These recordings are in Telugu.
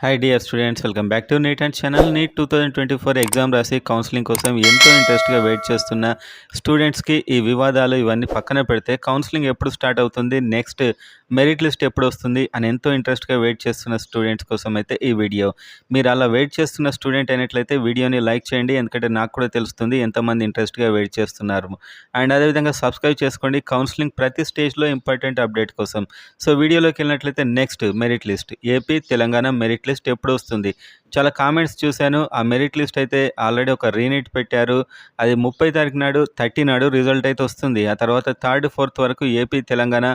Hi dear students, welcome back to NEET and channel. NEET 2024 exam రాసి కౌన్సిలింగ్ కోసం ఎంతో ఇంట్రెస్ట్గా వెయిట్ చేస్తున్న స్టూడెంట్స్కి ఈ వివాదాలు ఇవన్నీ పక్కన పెడితే కౌన్సిలింగ్ ఎప్పుడు స్టార్ట్ అవుతుంది, నెక్స్ట్ మెరిట్ లిస్ట్ ఎప్పుడు వస్తుంది అని ఎంతో ఇంట్రెస్ట్గా వెయిట్ చేస్తున్న స్టూడెంట్స్ కోసం అయితే ఈ వీడియో. మీరు అలా వెయిట్ చేస్తున్న స్టూడెంట్ అయినట్లయితే వీడియోని లైక్ చేయండి, ఎందుకంటే నాకు కూడా తెలుస్తుంది ఎంతమంది ఇంట్రెస్ట్గా వెయిట్ చేస్తున్నారు. అండ్ అదేవిధంగా సబ్స్క్రైబ్ చేసుకోండి కౌన్సిలింగ్ ప్రతి స్టేజ్లో ఇంపార్టెంట్ అప్డేట్ కోసం. సో వీడియోలోకి వెళ్ళినట్లయితే next merit list, AP Telangana merit list ఎప్పుడు వస్తుంది? చాలా కామెంట్స్ చూశాను. ఆ మెరిట్ లిస్ట్ అయితే ఆల్రెడీ ఒక రీనీట్ పెట్టారు. అది 30 తారీఖు నాడు 30 నాడు రిజల్ట్ అయితే వస్తుంది. ఆ తర్వాత 3rd 4th వరకు ఏపీ తెలంగాణ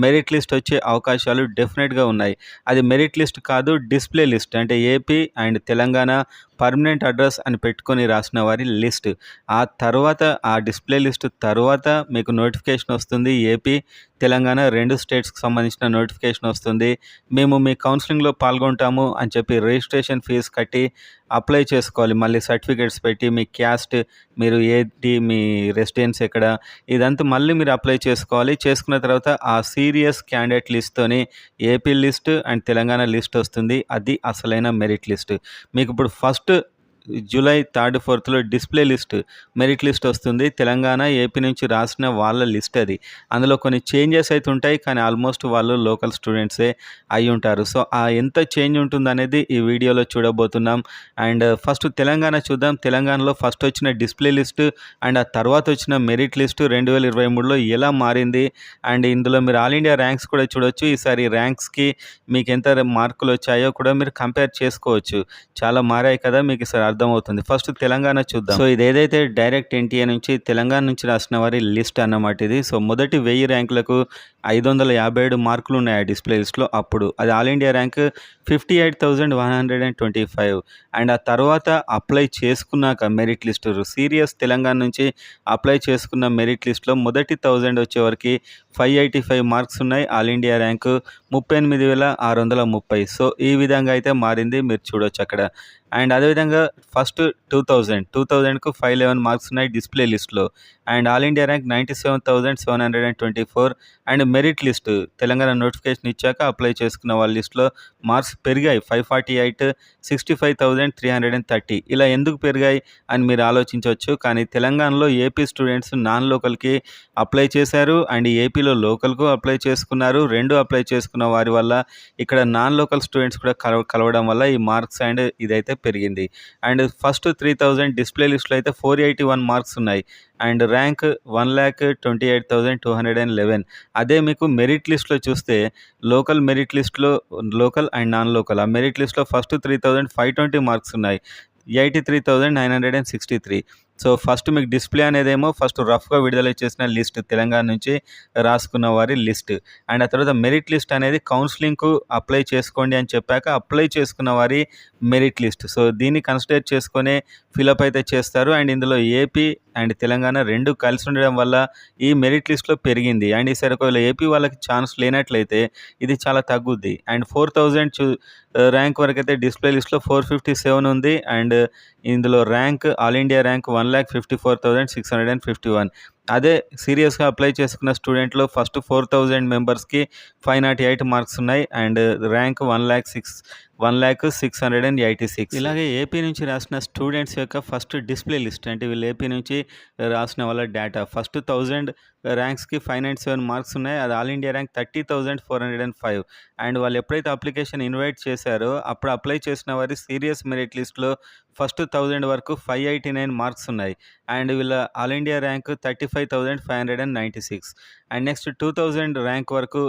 మెరిట్ లిస్ట్ వచ్చే అవకాశాలు డెఫినెట్గా ఉన్నాయి. అది మెరిట్ లిస్ట్ కాదు, డిస్ప్లే లిస్ట్. అంటే AP and Telangana permanent address అని పెట్టుకొని రాసిన వారి లిస్ట్. ఆ తర్వాత ఆ డిస్ప్లే లిస్ట్ తర్వాత మీకు నోటిఫికేషన్ వస్తుంది. ఏపీ తెలంగాణ 2 స్టేట్స్కి సంబంధించిన నోటిఫికేషన్ వస్తుంది. మేము మీ కౌన్సిలింగ్లో పాల్గొంటాము అని చెప్పి రిజిస్ట్రేషన్ ఫీజు కట్టి అప్లై చేసుకోవాలి. మళ్ళీ సర్టిఫికేట్స్ పెట్టి మీ క్యాస్ట్, మీరు ఏంటి, మీ రెసిడెన్స్ ఎక్కడ, ఇదంతా మళ్ళీ మీరు అప్లై చేసుకోవాలి. చేసుకున్న తర్వాత ఆ సీరియస్ క్యాండిడేట్ లిస్ట్తోని AP list and Telangana list వస్తుంది. అది అసలైన మెరిట్ లిస్ట్. మీకు ఇప్పుడు ఫస్ట్ జూలై 3rd 4thలో డిస్ప్లే లిస్ట్ మెరిట్ లిస్ట్ వస్తుంది. తెలంగాణ ఏపీ నుంచి రాసిన వాళ్ళ లిస్ట్ అది. అందులో కొన్ని చేంజెస్ అయితే ఉంటాయి, కానీ ఆల్మోస్ట్ వాళ్ళు లోకల్ స్టూడెంట్సే అయి ఉంటారు. సో ఆ ఎంత చేంజ్ ఉంటుందనేది ఈ వీడియోలో చూడబోతున్నాం. అండ్ ఫస్ట్ తెలంగాణ చూద్దాం. తెలంగాణలో ఫస్ట్ వచ్చిన డిస్ప్లే లిస్ట్ అండ్ ఆ తర్వాత వచ్చిన మెరిట్ లిస్ట్ 2023లో ఎలా మారింది. అండ్ ఇందులో మీరు ఆల్ ఇండియా ర్యాంక్స్ కూడా చూడొచ్చు. ఈసారి ర్యాంక్స్కి మీకు ఎంత మార్కులు వచ్చాయో కూడా మీరు కంపేర్ చేసుకోవచ్చు. చాలా మారాయి కదా, మీకు ఈసారి అర్థమవుతుంది. ఫస్ట్ తెలంగాణ చూద్దాం. సో ఇది ఏదైతే డైరెక్ట్ ఎన్టీఏ నుంచి తెలంగాణ నుంచి రాసిన వారి లిస్ట్ అన్నమాట ఇది. సో మొదటి 1000 ర్యాంకులకు 557 మార్కులు ఉన్నాయి ఆ డిస్ప్లే లిస్ట్లో. అప్పుడు అది ఆల్ ఇండియా ర్యాంక్ 58,125. అండ్ ఆ తర్వాత అప్లై చేసుకున్నాక మెరిట్ లిస్ట్ సీరియస్ తెలంగాణ నుంచి అప్లై చేసుకున్న మెరిట్ లిస్ట్లో మొదటి 1000 వచ్చేవరకు 585 మార్క్స్ ఉన్నాయి. All India rank 38,630. సో ఈ విధంగా అయితే మారింది, మీరు చూడొచ్చు అక్కడ. అండ్ అదేవిధంగా ఫస్ట్ 2000కు 511 మార్క్స్ ఉన్నాయి డిస్ప్లే లిస్ట్లో. And all India rank 97,724. And merit list Telangana notification ఇచ్చాక అప్లై చేసుకున్న వాళ్ళ లిస్ట్లో మార్క్స్ పెరిగాయి. 548, 65,330. ఇలా ఎందుకు పెరిగాయి అని మీరు ఆలోచించవచ్చు. కానీ తెలంగాణలో ఏపీ స్టూడెంట్స్ నాన్ లోకల్కి అప్లై చేశారు అండ్ ఏపీలో లోకల్కు అప్లై చేసుకున్నారు. రెండు అప్లై చేసుకున్న వారి వల్ల ఇక్కడ నాన్ లోకల్ స్టూడెంట్స్ కూడా కలవడం వల్ల ఈ మార్క్స్ అండ్ ఇదైతే పెరిగింది. అండ్ ఫస్ట్ 3000 డిస్ప్లే లిస్ట్లో అయితే 481 మార్క్స్ ఉన్నాయి. And rank 1,28,211. అదే మీకు మెరిట్ లిస్ట్లో చూస్తే లోకల్ మెరిట్ లిస్ట్లో లోకల్ అండ్ నాన్ లోకల్, ఆ మెరిట్ లిస్ట్లో ఫస్ట్ 3,520 మార్క్స్ ఉన్నాయి. 83,963. సో ఫస్ట్ మీకు డిస్ప్లే అనేదేమో ఫస్ట్ రఫ్గా విడుదల చేసిన లిస్ట్, తెలంగాణ నుంచి రాసుకున్న వారి లిస్ట్. అండ్ ఆ తర్వాత మెరిట్ లిస్ట్ అనేది కౌన్సిలింగ్కు అప్లై చేసుకోండి అని చెప్పాక అప్లై చేసుకున్న వారి మెరిట్ లిస్ట్. సో దీన్ని కన్సిడర్ చేసుకొని ఫిలప్ అయితే చేస్తారు. అండ్ ఇందులో ఏపీ అండ్ తెలంగాణ రెండు కలిసి ఉండడం వల్ల ఈ మెరిట్ లిస్ట్లో పెరిగింది. అండ్ ఈసారి ఒకవేళ ఏపీ వాళ్ళకి ఛాన్స్ లేనట్లయితే ఇది చాలా తగ్గుద్ది. అండ్ 4000 ర్యాంక్ వరకు అయితే డిస్ప్లే లిస్ట్లో 457 ఉంది. అండ్ ఇందులో ర్యాంక్ ఆల్ ఇండియా ర్యాంక్ 1,54,651. అదే సీరియస్గా అప్లై చేసుకున్న స్టూడెంట్లో ఫస్ట్ 4000 మెంబర్స్కి 508 మార్క్స్ ఉన్నాయి. And rank 1,06,86. ఇలాగే ఏపీ నుంచి రాసిన స్టూడెంట్స్ యొక్క ఫస్ట్ డిస్ప్లే లిస్ట్, అంటే వీళ్ళు ఏపీ నుంచి రాసిన వాళ్ళ డేటా. ఫస్ట్ 1000 ర్యాంక్స్కి 597 మార్క్స్ ఉన్నాయి. అది ఆల్ ఇండియా ర్యాంక్ 30,405. అండ్ వాళ్ళు ఎప్పుడైతే అప్లికేషన్ ఇన్వైట్ చేశారో అప్పుడు అప్లై చేసిన వారి సీరియస్ మెరిట్ లిస్ట్లో ఫస్ట్ 1000 వరకు 589 మార్క్స్ ఉన్నాయి. అండ్ వీళ్ళ all India rank 35,596. And next 2000 rank వరకు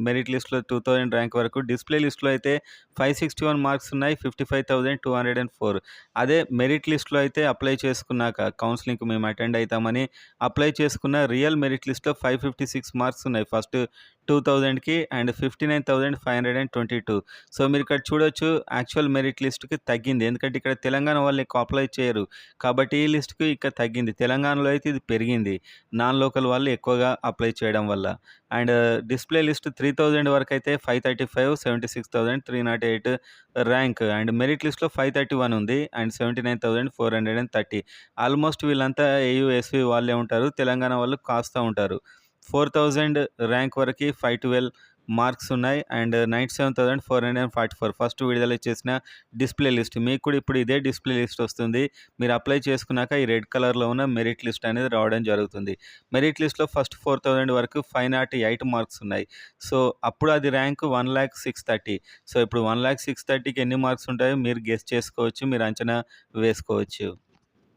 మెరిట్ లిస్ట్లో 2000 ర్యాంక్ వరకు డిస్ప్లే లిస్ట్లో అయితే 561 మార్క్స్ ఉన్నాయి. 55,204. అదే మెరిట్ లిస్ట్లో అయితే అప్లై చేసుకున్నాక కౌన్సిలింగ్కి మేము అటెండ్ అవుతామని అప్లై చేసుకున్న రియల్ మెరిట్ లిస్ట్లో 556 మార్క్స్ ఉన్నాయి ఫస్ట్ 2000కి అండ్ 59,522. సో మీరు ఇక్కడ చూడొచ్చు యాక్చువల్ మెరిట్ లిస్ట్కి తగ్గింది, ఎందుకంటే ఇక్కడ తెలంగాణ వాళ్ళు ఎక్కువ అప్లై చేయరు కాబట్టి ఈ లిస్ట్కి ఇక్కడ తగ్గింది. తెలంగాణలో అయితే ఇది పెరిగింది నాన్ లోకల్ వాళ్ళు ఎక్కువగా అప్లై చేయడం వల్ల. అండ్ డిస్ప్లే లిస్ట్ 3000 వరకు అయితే 535, 76,308 ర్యాంక్. అండ్ మెరిట్ లిస్ట్లో 531 ఉంది అండ్ 79,430. ఆల్మోస్ట్ వీళ్ళంతా ఏయూ ఎస్వి వాళ్ళే ఉంటారు, తెలంగాణ వాళ్ళు కాస్త ఉంటారు. 4000 ర్యాంక్ వరకు 512, మార్క్స్ ఉన్నాయి. అండ్ 97,444 ఫస్ట్ విడుదల చేసిన డిస్‌ప్లే లిస్ట్. మీకు కూడా ఇప్పుడు ఇదే డిస్‌ప్లే లిస్ట్ వస్తుంది. మీరు అప్లై చేసుకున్నాక ఈ రెడ్ కలర్‌లో ఉన్న మెరిట్ లిస్ట్ అనేది రావడం జరుగుతుంది. మెరిట్ లిస్ట్‌లో ఫస్ట్ 4,000 వరకు 508 మార్క్స్ ఉన్నాయి. సో, అప్పుడు అది ర్యాంక్ 1,06,30. సో, ఇప్పుడు 1,06,30కి ఎన్ని మార్క్స్ ఉంటాయో మీరు గెస్ చేసుకోవచ్చు. మీరు అంచనా వేసుకోవచ్చు.